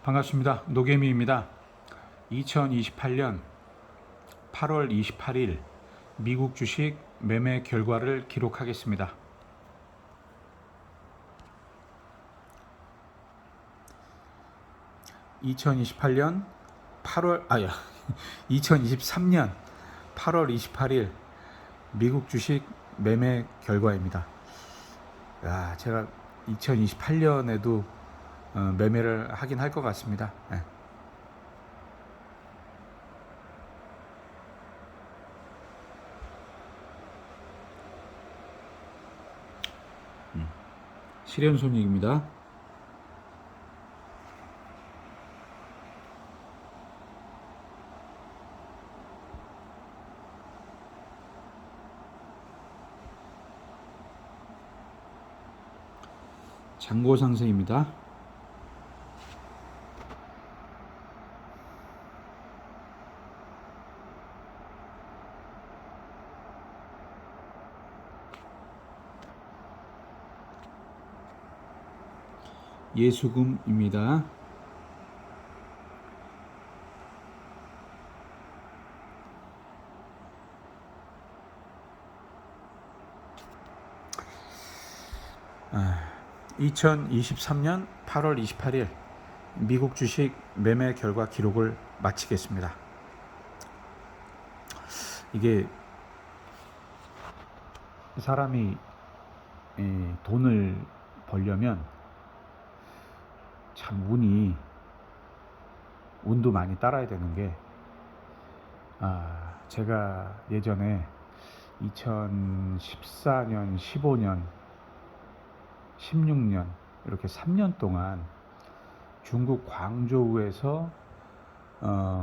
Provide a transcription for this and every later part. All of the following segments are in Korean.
반갑습니다. 노개미입니다. 2028년 8월 28일 미국 주식 매매 결과를 기록하겠습니다. (2023년 8월 28일 미국 주식 매매 결과입니다. 제가 2028년에도 매매를 하긴 할 것 같습니다. 네. 실현손익입니다. 잔고 상승입니다. 예수금입니다. 아, 2023년 8월 28일 미국 주식 매매 결과 기록을 마치겠습니다. 이게 사람이 돈을 벌려면 참 운도 많이 따라야 되는 게, 제가 예전에 2014년, 15년, 16년 이렇게 3년 동안 중국 광저우에서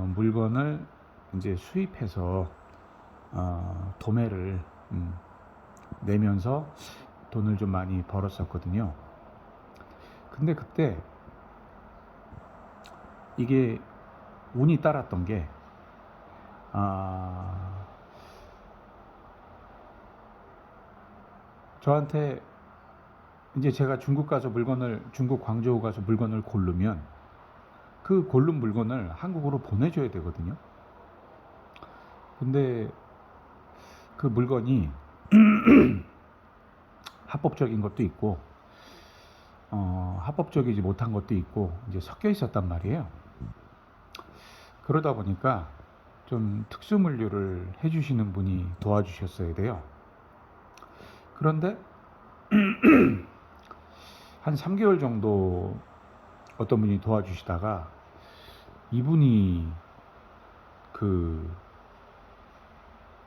물건을 이제 수입해서 도매를 내면서 돈을 좀 많이 벌었었거든요. 근데 그때 이게 운이 따랐던 게, 저한테 이제 제가 중국 광저우 가서 물건을 고르면 그 고른 물건을 한국으로 보내줘야 되거든요. 근데 그 물건이 합법적인 것도 있고 합법적이지 못한 것도 있고 이제 섞여 있었단 말이에요. 그러다 보니까 좀 특수물류를 해주시는 분이 도와주셨어야 돼요. 그런데 한 3개월 정도 어떤 분이 도와주시다가 이분이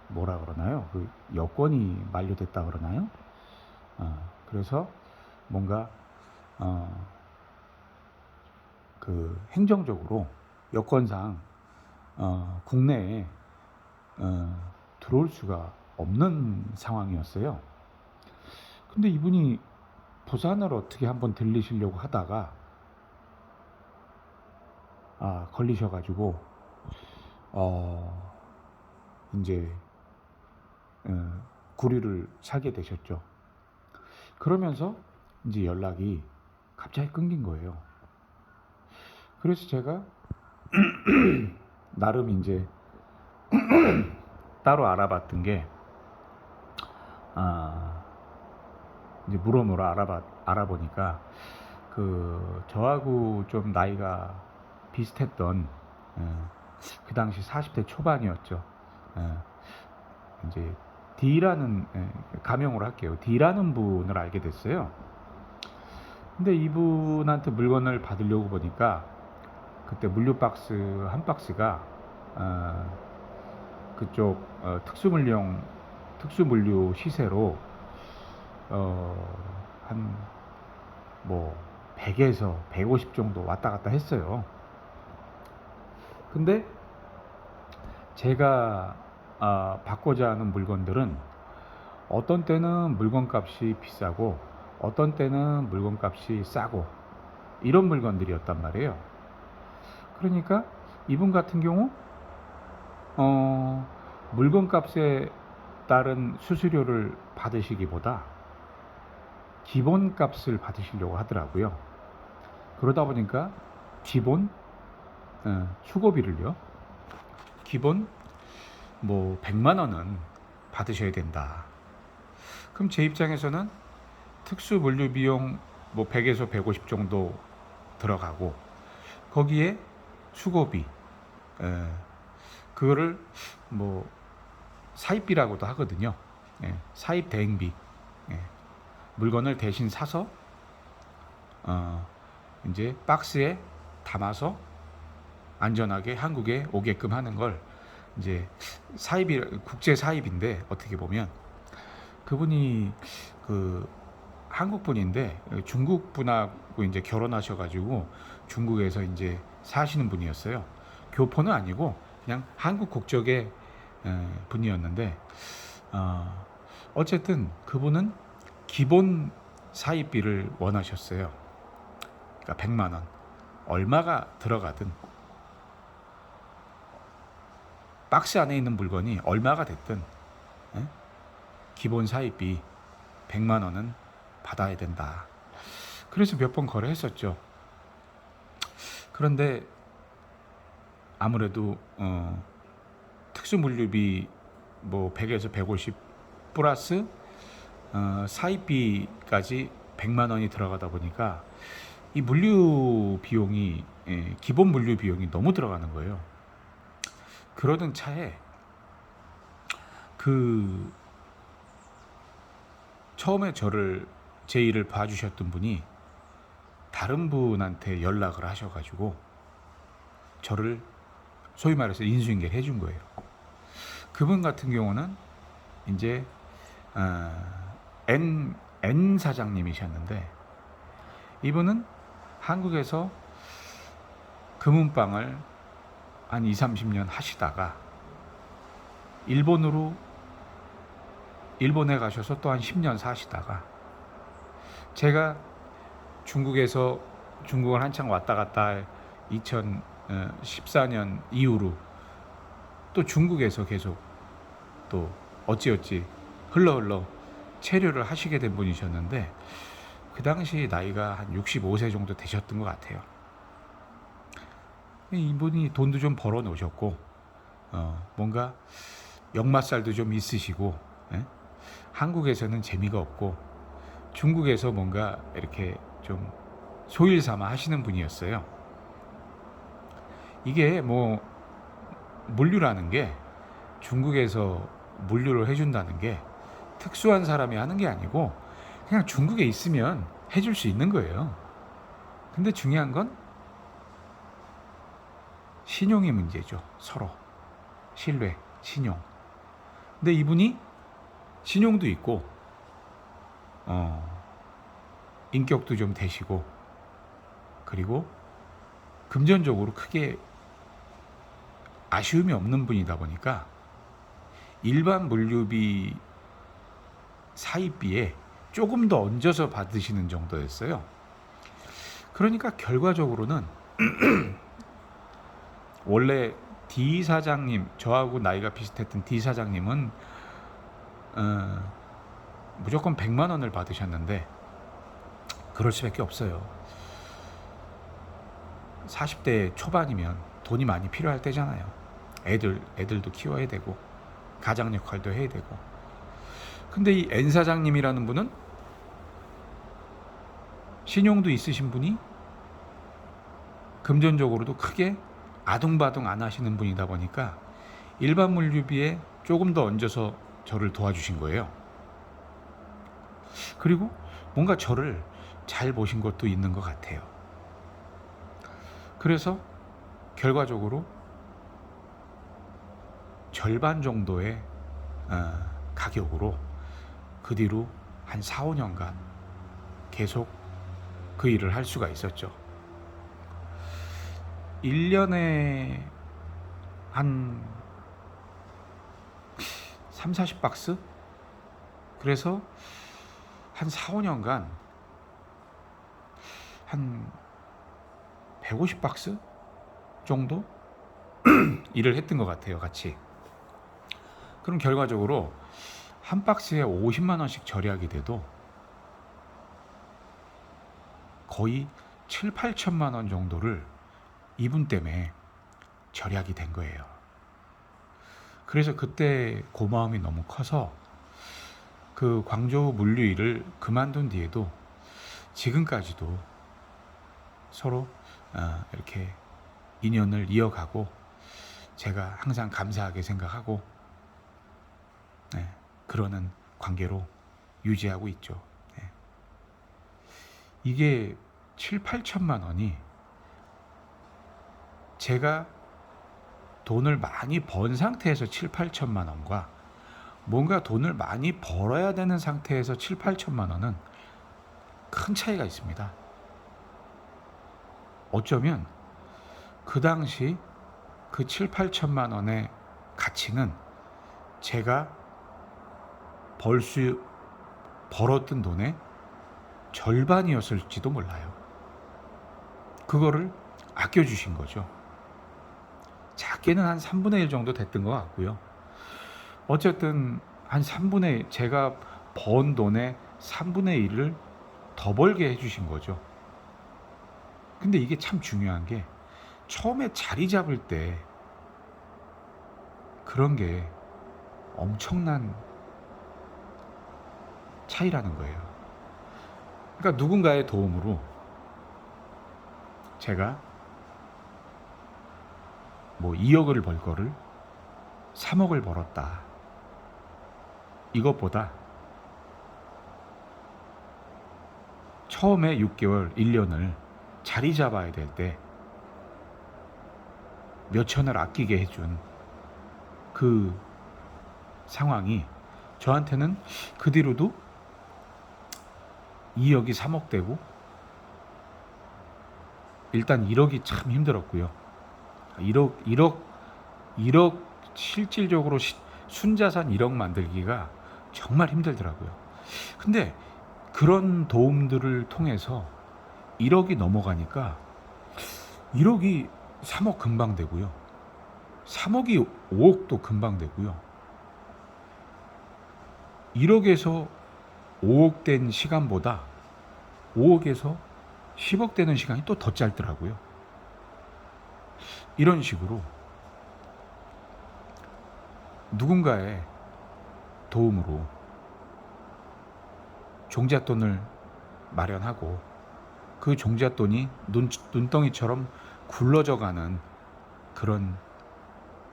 뭐라 그러나요? 여권이 만료됐다 그러나요? 그래서 뭔가 행정적으로 여건상 국내에 들어올 수가 없는 상황이었어요. 근데 이분이 부산을 어떻게 한번 들리시려고 하다가 걸리셔가지고 이제 구리를 사게 되셨죠. 그러면서 이제 연락이 갑자기 끊긴 거예요. 그래서 제가 나름 이제 따로 알아봤던 게, 이제 물어물어 알아보니까 저하고 좀 나이가 비슷했던, 그 당시 40대 초반이었죠. 이제 D라는, 가명으로 할게요. D라는 분을 알게 됐어요. 근데 이분한테 물건을 받으려고 보니까 그때 물류 박스 한 박스가 그쪽 특수물류 시세로 한 100에서 150 정도 왔다 갔다 했어요. 근데 제가 받고자 하는 물건들은 어떤 때는 물건값이 비싸고 어떤 때는 물건값이 싸고 이런 물건들이었단 말이에요. 그러니까 이분 같은 경우 물건값에 따른 수수료를 받으시기보다 기본값을 받으시려고 하더라고요. 그러다 보니까 기본 수고비를요. 기본 뭐 100만 원은 받으셔야 된다. 그럼 제 입장에서는 특수 물류 비용 뭐 100에서 150 정도 들어가고 거기에 수고비 그거를 뭐 사입비라고도 하거든요. 사입 대행비. 물건을 대신 사서 이제 박스에 담아서 안전하게 한국에 오게끔 하는 걸 이제 사입이 국제 사입인데 어떻게 보면 그분이 그 한국 분인데 중국 분하고 이제 결혼하셔가지고 중국에서 이제 사시는 분이었어요. 교포는 아니고 그냥 한국 국적의 분이었는데 어쨌든 그분은 기본 사입비를 원하셨어요. 그러니까 100만 원 얼마가 들어가든 박스 안에 있는 물건이 얼마가 됐든 기본 사입비 100만 원은 받아야 된다. 그래서 몇 번 거래했었죠. 그런데 아무래도 특수물류비 뭐 100에서 150 플러스 사입비까지 100만 원이 들어가다 보니까 이 물류 비용이 기본 물류 비용이 너무 들어가는 거예요. 그러던 차에 그 처음에 제 일을 봐주셨던 분이 다른 분한테 연락을 하셔가지고 저를 소위 말해서 인수인계를 해준 거예요. 그분 같은 경우는 이제 N 사장님이셨는데 이분은 한국에서 금은방을 한 20, 30년 하시다가 일본에 가셔서 또 한 10년 사시다가 제가 중국을 한창 왔다 갔다 2014년 이후로 또 중국에서 계속 또 어찌어찌 흘러 체류를 하시게 된 분이셨는데 그 당시 나이가 한 65세 정도 되셨던 것 같아요. 이분이 돈도 좀 벌어 놓으셨고 뭔가 역마살도 좀 있으시고 한국에서는 재미가 없고 중국에서 뭔가 이렇게 좀 소일 삼아 하시는 분이었어요. 이게 뭐 물류라는 게 중국에서 물류를 해준다는 게 특수한 사람이 하는 게 아니고 그냥 중국에 있으면 해줄 수 있는 거예요. 근데 중요한 건 신용의 문제죠. 서로 신뢰, 신용. 근데 이분이 신용도 있고 인격도 좀 되시고 그리고 금전적으로 크게 아쉬움이 없는 분이다 보니까 일반 물류비 사입비에 조금 더 얹어서 받으시는 정도였어요. 그러니까 결과적으로는 원래 D 사장님, 저하고 나이가 비슷했던 D 사장님은 무조건 100만 원을 받으셨는데 그럴 수밖에 없어요. 40대 초반이면 돈이 많이 필요할 때잖아요. 애들도 키워야 되고 가장 역할도 해야 되고. 근데 이 N 사장님이라는 분은 신용도 있으신 분이 금전적으로도 크게 아둥바둥 안 하시는 분이다 보니까 일반 물류비에 조금 더 얹어서 저를 도와주신 거예요. 그리고 뭔가 저를 잘 보신 것도 있는 것 같아요. 그래서 결과적으로 절반 정도의 가격으로 그 뒤로 한 4, 5년간 계속 그 일을 할 수가 있었죠. 1년에 한 3, 40박스? 그래서 한 4, 5년간 한 150박스 정도 일을 했던 것 같아요, 같이. 그럼 결과적으로 한 박스에 50만 원씩 절약이 돼도 거의 7, 8천만 원 정도를 이분 때문에 절약이 된 거예요. 그래서 그때 고마움이 너무 커서 그 광저우 물류 일을 그만둔 뒤에도 지금까지도 서로 이렇게 인연을 이어가고 제가 항상 감사하게 생각하고 그러는 관계로 유지하고 있죠. 이게 7, 8천만 원이 제가 돈을 많이 번 상태에서 7, 8천만 원과 뭔가 돈을 많이 벌어야 되는 상태에서 7, 8천만 원은 큰 차이가 있습니다. 어쩌면 그 당시 그 7, 8천만 원의 가치는 제가 벌었던 돈의 절반이었을지도 몰라요. 그거를 아껴주신 거죠. 작게는 한 3분의 1 정도 됐던 것 같고요. 어쨌든 한 3분의 제가 번 돈의 3분의 1을 더 벌게 해주신 거죠. 근데 이게 참 중요한 게 처음에 자리 잡을 때 그런 게 엄청난 차이라는 거예요. 그러니까 누군가의 도움으로 제가 뭐 2억을 벌 거를 3억을 벌었다. 이것보다 처음에 6개월, 1년을 자리 잡아야 될 때 몇천을 아끼게 해준 그 상황이 저한테는 그 뒤로도 2억이 3억 되고 일단 1억이 참 힘들었고요. 1억 실질적으로 순자산 1억 만들기가 정말 힘들더라고요. 근데 그런 도움들을 통해서 1억이 넘어가니까 1억이 3억 금방 되고요. 3억이 5억도 금방 되고요. 1억에서 5억 된 시간보다 5억에서 10억 되는 시간이 또 더 짧더라고요. 이런 식으로 누군가의 도움으로 종잣돈을 마련하고 그 종잣돈이 눈덩이처럼 굴러져 가는 그런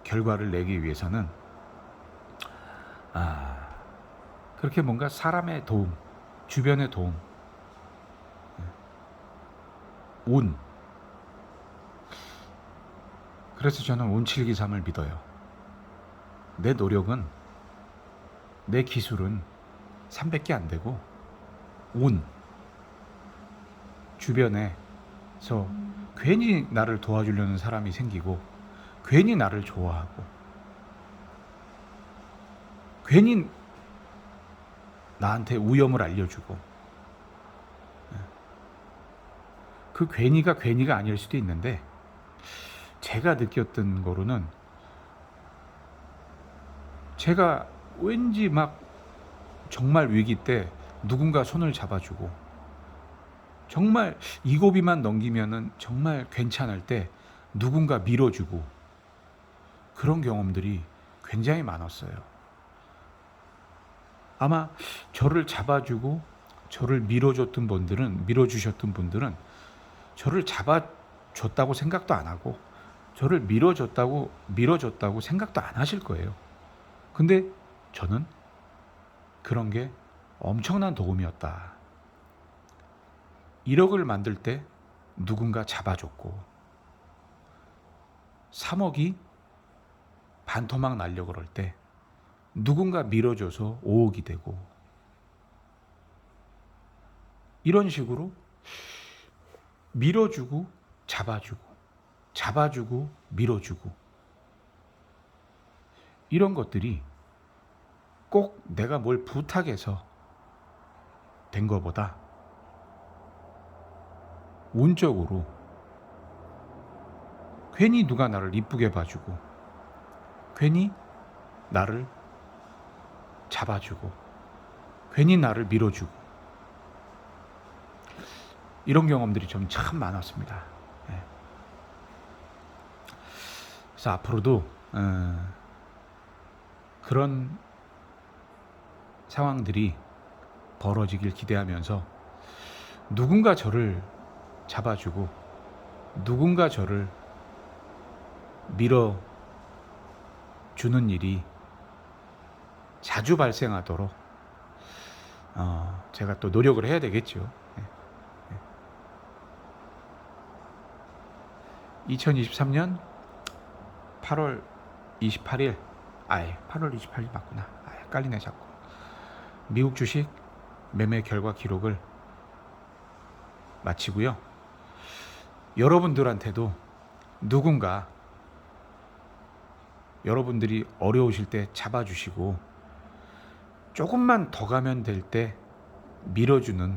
결과를 내기 위해서는 그렇게 뭔가 사람의 도움, 주변의 도움, 운. 그래서 저는 운칠기삼을 믿어요. 내 노력은, 내 기술은 300개 안 되고 운, 주변에서 괜히 나를 도와주려는 사람이 생기고 괜히 나를 좋아하고 괜히 나한테 우염을 알려주고 그 괜히가 아닐 수도 있는데 제가 느꼈던 거로는 제가 왠지 막 정말 위기 때 누군가 손을 잡아주고 정말 이 고비만 넘기면은 정말 괜찮을 때 누군가 밀어주고 그런 경험들이 굉장히 많았어요. 아마 저를 잡아주고 저를 밀어주셨던 분들은 저를 잡아줬다고 생각도 안 하고 저를 밀어줬다고 생각도 안 하실 거예요. 근데 저는 그런 게 엄청난 도움이었다. 1억을 만들 때 누군가 잡아줬고 3억이 반토막 날려 그럴 때 누군가 밀어줘서 5억이 되고 이런 식으로 밀어주고 잡아주고 밀어주고 이런 것들이 꼭 내가 뭘 부탁해서 된 것보다 운적으로 괜히 누가 나를 이쁘게 봐주고 괜히 나를 잡아주고 괜히 나를 밀어주고 이런 경험들이 좀 참 많았습니다. 그래서 앞으로도 그런 상황들이 벌어지길 기대하면서 누군가 저를 잡아주고 누군가 저를 밀어주는 일이 자주 발생하도록 제가 또 노력을 해야 되겠죠. 2023년 8월 28일 8월 28일 맞구나. 헷갈리네 자꾸. 미국 주식 매매 결과 기록을 마치고요. 여러분들한테도 누군가 여러분들이 어려우실 때 잡아주시고 조금만 더 가면 될 때 밀어주는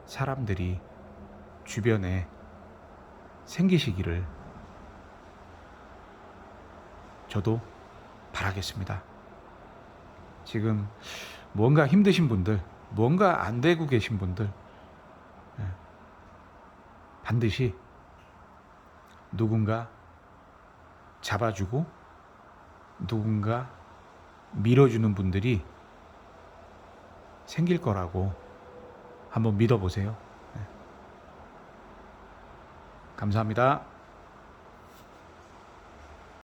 사람들이 주변에 생기시기를 저도 바라겠습니다. 지금 뭔가 힘드신 분들, 뭔가 안 되고 계신 분들 반드시 누군가 잡아주고 누군가 밀어주는 분들이 생길 거라고 한번 믿어보세요. 감사합니다.